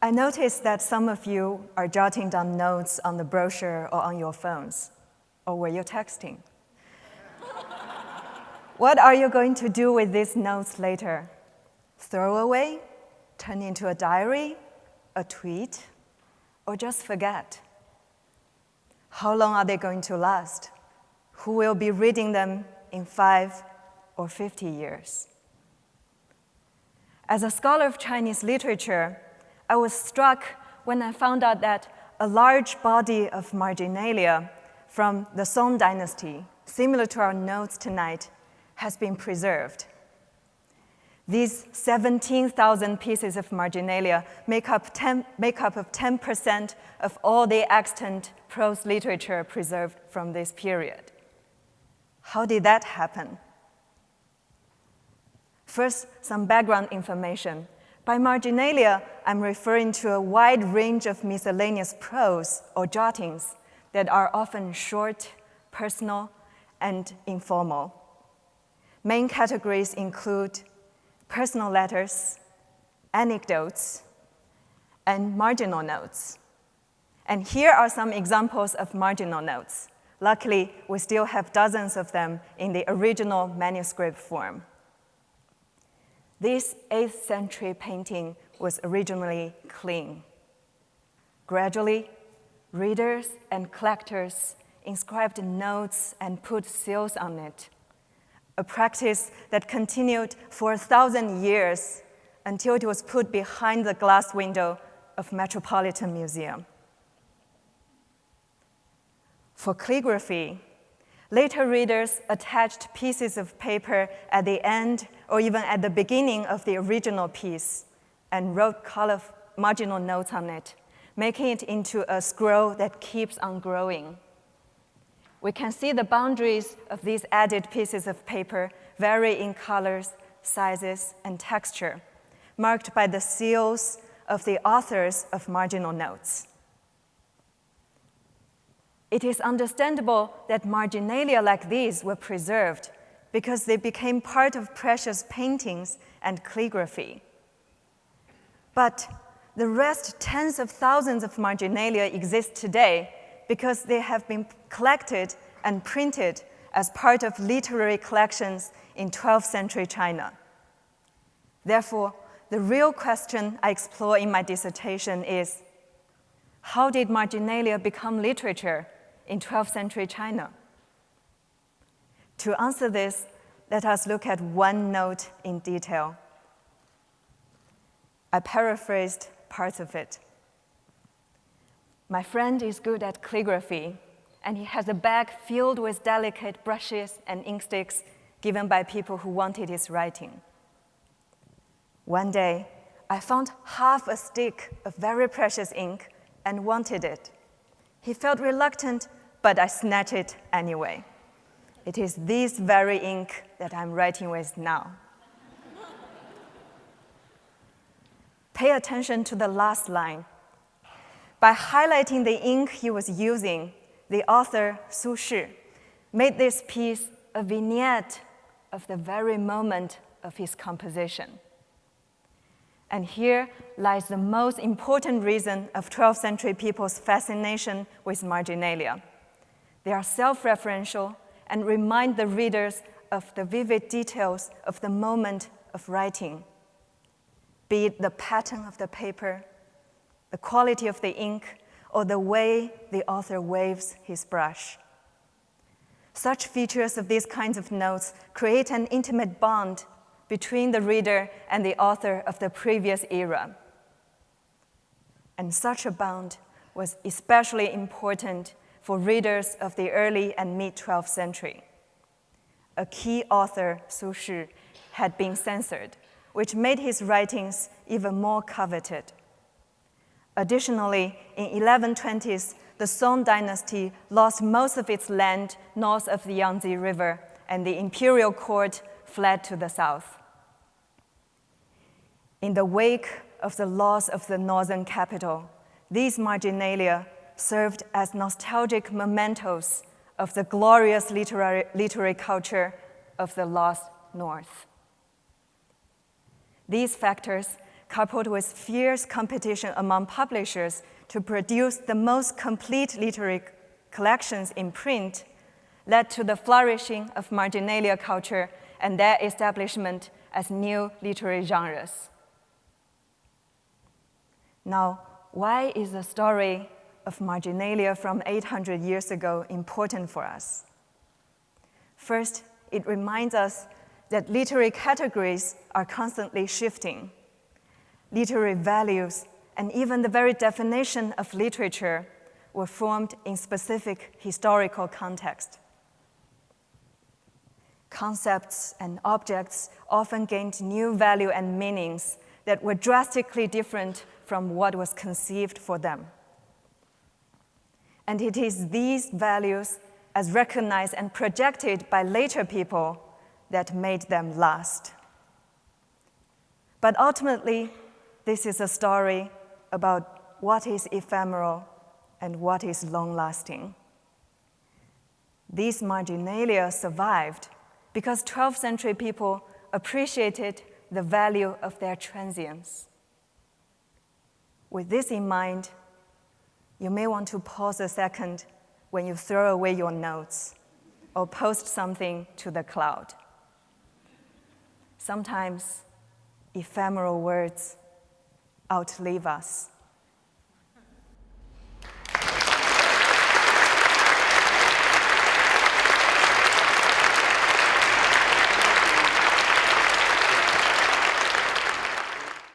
I noticed that some of you are jotting down notes on the brochure or on your phones, or were you texting? What are you going to do with these notes later? Throw away? Turn into a diary? A tweet? Or just forget? How long are they going to last? Who will be reading them in 5 or 50 years? As a scholar of Chinese literature, I was struck when I found out that a large body of marginalia from the Song dynasty, similar to our notes tonight, has been preserved. These 17,000 pieces of marginalia make up 10% of all the extant prose literature preserved from this period. How did that happen? First, some background information. By marginalia, I'm referring to a wide range of miscellaneous prose or jottings that are often short, personal, and informal. Main categories include personal letters, anecdotes, and marginal notes. And here are some examples of marginal notes. Luckily, we still have dozens of them in the original manuscript form. This 8th century painting was originally clean. Gradually, readers and collectors inscribed notes and put seals on it, a practice that continued for 1,000 years until it was put behind the glass window of Metropolitan Museum. For calligraphy, later readers attached pieces of paper at the end or even at the beginning of the original piece and wrote marginal notes on it, making it into a scroll that keeps on growing. We can see the boundaries of these added pieces of paper vary in colors, sizes, and texture, marked by the seals of the authors of marginal notes. It is understandable that marginalia like these were preserved because they became part of precious paintings and calligraphy. But the rest, tens of thousands of marginalia exist today because they have been collected and printed as part of literary collections in 12th century China. Therefore, the real question I explore in my dissertation is, how did marginalia become literature in 12th century China? To answer this, let us look at one note in detail. I paraphrased parts of it. My friend is good at calligraphy, and he has a bag filled with delicate brushes and ink sticks given by people who wanted his writing. One day, I found half a stick of very precious ink and wanted it. He felt reluctant, but I snatched it anyway. It is this very ink that I'm writing with now. Pay attention to the last line. By highlighting the ink he was using, the author, Su Shi, made this piece a vignette of the very moment of his composition. And here lies the most important reason of 12th century people's fascination with marginalia. They are self-referential and remind the readers of the vivid details of the moment of writing, be it the pattern of the paper, the quality of the ink, or the way the author waves his brush. Such features of these kinds of notes create an intimate bond between the reader and the author of the previous era. And such a bond was especially important for readers of the early and mid-12th century. A key author, Su Shi, had been censored, which made his writings even more coveted. Additionally, in 1120s, the Song dynasty lost most of its land north of the Yangtze River, and the imperial court fled to the south. In the wake of the loss of the northern capital, these marginalia served as nostalgic mementos of the glorious literary culture of the lost North. These factors coupled with fierce competition among publishers to produce the most complete literary collections in print, led to the flourishing of marginalia culture and their establishment as new literary genres. Now, why is the story of marginalia from 800 years ago important for us? First, it reminds us that literary categories are constantly shifting. Literary values and even the very definition of literature were formed in specific historical context. Concepts and objects often gained new value and meanings that were drastically different from what was conceived for them. And it is these values, as recognized and projected by later people, that made them last. But ultimately, this is a story about what is ephemeral and what is long-lasting. These marginalia survived because 12th century people appreciated the value of their transience. With this in mind, you may want to pause a second when you throw away your notes or post something to the cloud. Sometimes ephemeral words outlive us.